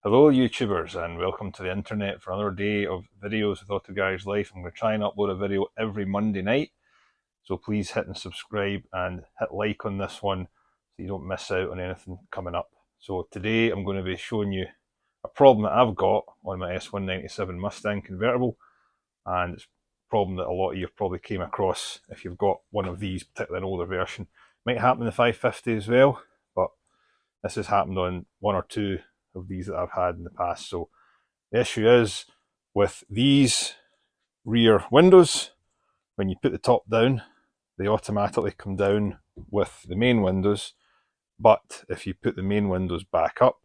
Hello YouTubers and welcome to the internet for another day of videos with Auto Garage Life. I'm going to try and upload a video every Monday night, so please hit and subscribe and hit like on this one so you don't miss out on anything coming up. So today I'm going to be showing you a problem that I've got on my S197 Mustang convertible, and it's a problem that a lot of you probably came across if you've got one of these, particularly an older version. Might happen in the 550 as well, but this has happened on one or two of these that I've had in the past. So the issue is with these rear windows, when you put the top down, they automatically come down with the main windows, but if you put the main windows back up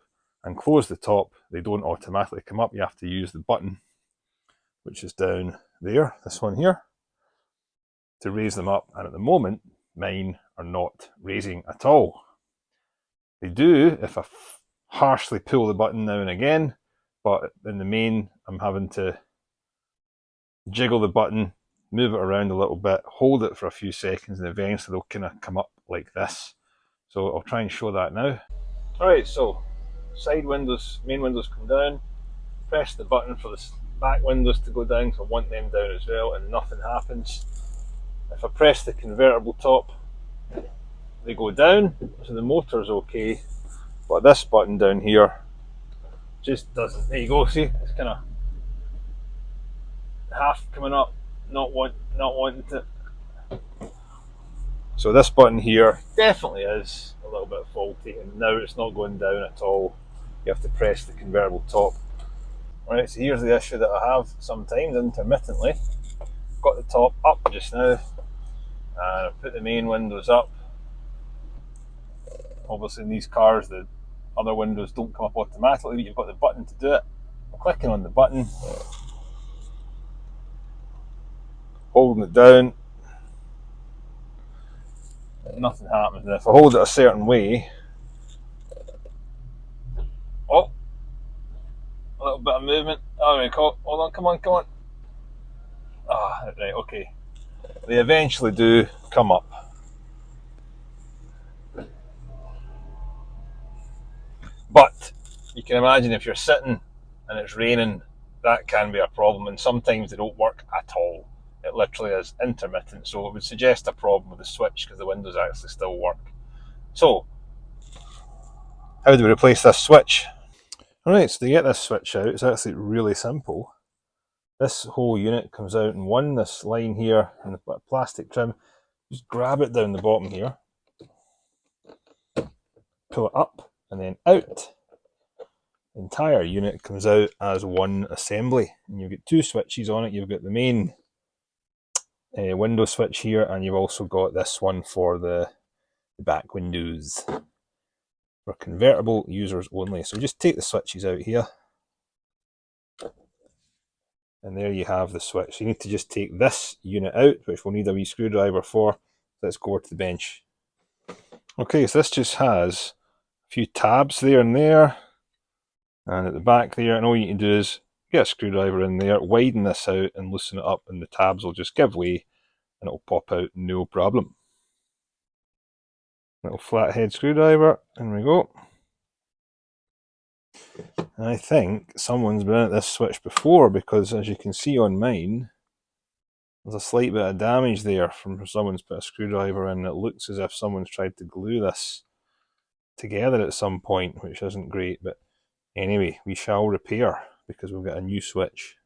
and close the top, they don't automatically come up. You have to use the button, which is down there, this one here, to raise them up, and at the moment mine are not raising at all. They do if I harshly pull the button now and again, but in the main I'm having to jiggle the button, move it around a little bit, hold it for a few seconds, and eventually they'll kind of come up like this. So I'll try and show that now. Alright, so side windows, main windows come down, press the button for the back windows to go down, because I want them down as well, and nothing happens. If I press the convertible top, they go down, so the motor's okay, but this button down here just doesn't. There you go, see, it's kind of half coming up, not wanting to. So this button here definitely is a little bit faulty, and now it's not going down at all. You have to press the convertible top. Right, so here's the issue that I have sometimes intermittently. Got the top up just now, and I've put the main windows up. Obviously in these cars the other windows don't come up automatically, but you've got the button to do it. I'm clicking on the button, holding it down, nothing happens. And if I hold it a certain way, oh, a little bit of movement. Alright, hold on, come on. Ah, right, okay. They eventually do come up. But you can imagine if you're sitting and it's raining, that can be a problem, and sometimes they don't work at all. It literally is intermittent, so it would suggest a problem with the switch because the windows actually still work. So, how do we replace this switch? Alright, so to get this switch out, it's actually really simple. This whole unit comes out in one, this line here, and the plastic trim. Just grab it down the bottom here, pull it up, and then out. The entire unit comes out as one assembly, and you've got two switches on it. You've got the main window switch here, and you've also got this one for the back windows for convertible users only. So just take the switches out here, and there you have the switch. You need to just take this unit out, which we'll need a wee screwdriver for. Let's go over to the bench. Okay, so this just has a few tabs there and there, and at the back there, and all you can do is get a screwdriver in there, widen this out and loosen it up, and the tabs will just give way and it'll pop out no problem. Little flathead screwdriver, in we go. And I think someone's been at this switch before, because as you can see on mine, there's a slight bit of damage there from someone's put a screwdriver in. It looks as if someone's tried to glue this together at some point, which isn't great, but anyway, we shall repair because we've got a new switch.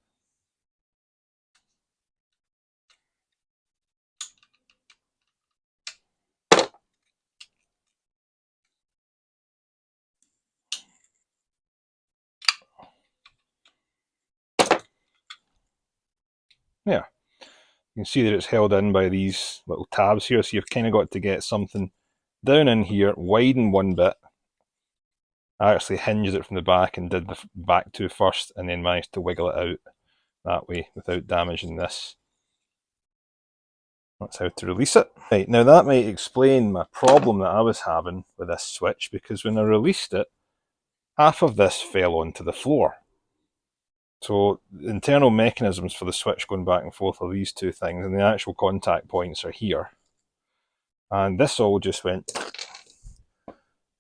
Yeah, you can see that it's held in by these little tabs here, so you've kind of got to get something down in here, widen one bit. I actually hinged it from the back and did the back two first, and then managed to wiggle it out that way without damaging this. That's how to release it. Right, now that might explain my problem that I was having with this switch, because when I released it, half of this fell onto the floor. So the internal mechanisms for the switch going back and forth are these two things, and the actual contact points are here. And this all just went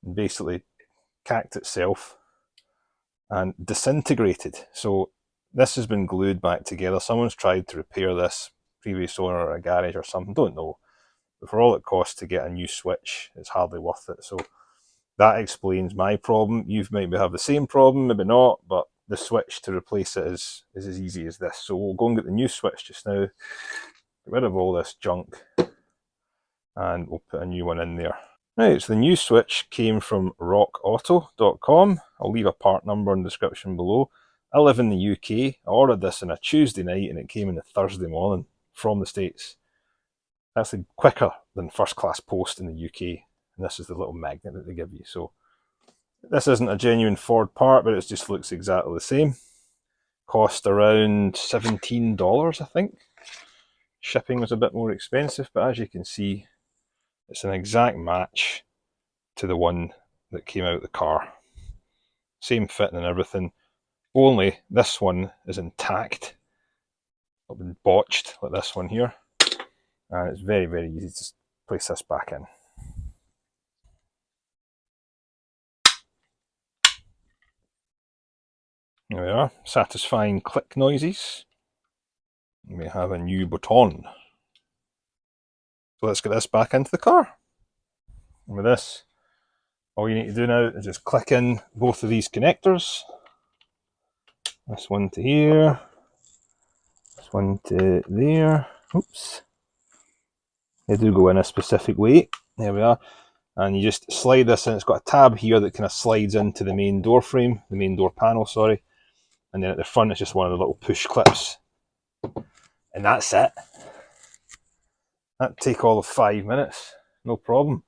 and basically cacked itself and disintegrated. So this has been glued back together. Someone's tried to repair this, previous owner or a garage or something, don't know. But for all it costs to get a new switch, it's hardly worth it. So that explains my problem. You maybe have the same problem, maybe not, but the switch to replace it is as easy as this. So we'll go and get the new switch just now, get rid of all this junk, and we'll put a new one in there. Right, so the new switch came from rockauto.com. I'll leave a part number in the description below. I live in the UK. I ordered this on a Tuesday night and it came in a Thursday morning from the States. That's quicker than first class post in the UK. And this is the little magnet that they give you. So this isn't a genuine Ford part, but it just looks exactly the same. Cost around $17, I think. Shipping was a bit more expensive, but as you can see, it's an exact match to the one that came out of the car. Same fitting and everything. Only this one is intact. It's been botched like this one here. And it's very, very easy to place this back in. There we are. Satisfying click noises. We have a new button. So let's get this back into the car. And with this, all you need to do now is just click in both of these connectors. This one to here, this one to there. Oops. They do go in a specific way. There we are. And you just slide this in. It's got a tab here that kind of slides into the main door frame, the main door panel, sorry. And then at the front, it's just one of the little push clips. And that's it. That'd take all of 5 minutes, no problem.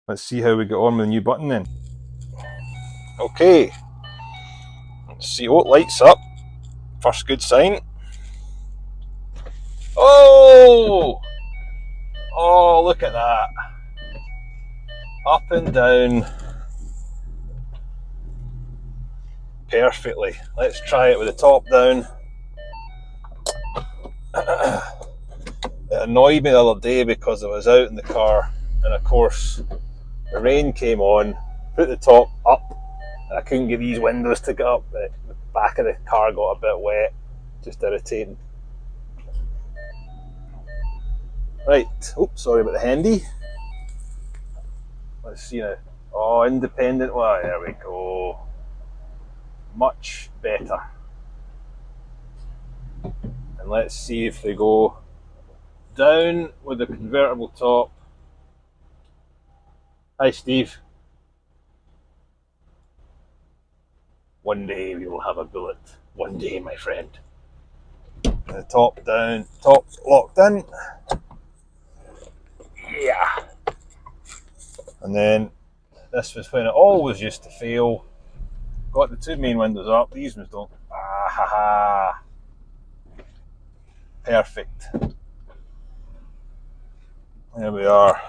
Let's see how we get on with the new button then. Okay, let's see. Oh, it lights up. First good sign. Oh! Oh, look at that. Up and down. Perfectly. Let's try it with the top down. It annoyed me the other day because I was out in the car and of course the rain came on, put the top up and I couldn't get these windows to get up. The back of the car got a bit wet, just irritating. Right, oops, sorry about the handy. Let's see now. Oh, independent, well, there we go. Much better. And let's see if they go down with the convertible top. Hi Steve. One day we will have a bullet. One day, my friend. The top down, top locked in. Yeah. And then this was when it always used to fail. Got the two main windows up, these ones don't. Ah ha ha. Perfect. There we are.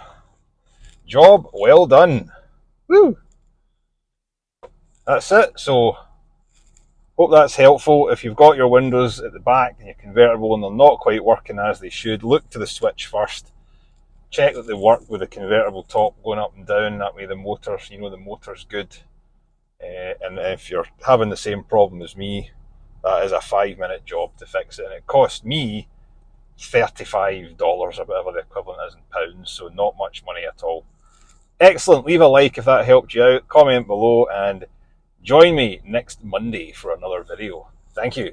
Job well done. Woo! That's it. So, hope that's helpful. If you've got your windows at the back and your convertible and they're not quite working as they should, look to the switch first. Check that they work with the convertible top going up and down. That way the motor's, you know, the motor's good. And if you're having the same problem as me, that is a 5-minute job to fix it. And it cost me $35 or whatever the equivalent is in pounds, so not much money at all. Excellent. Leave a like if that helped you out, comment below, and join me next Monday for another video. Thank you.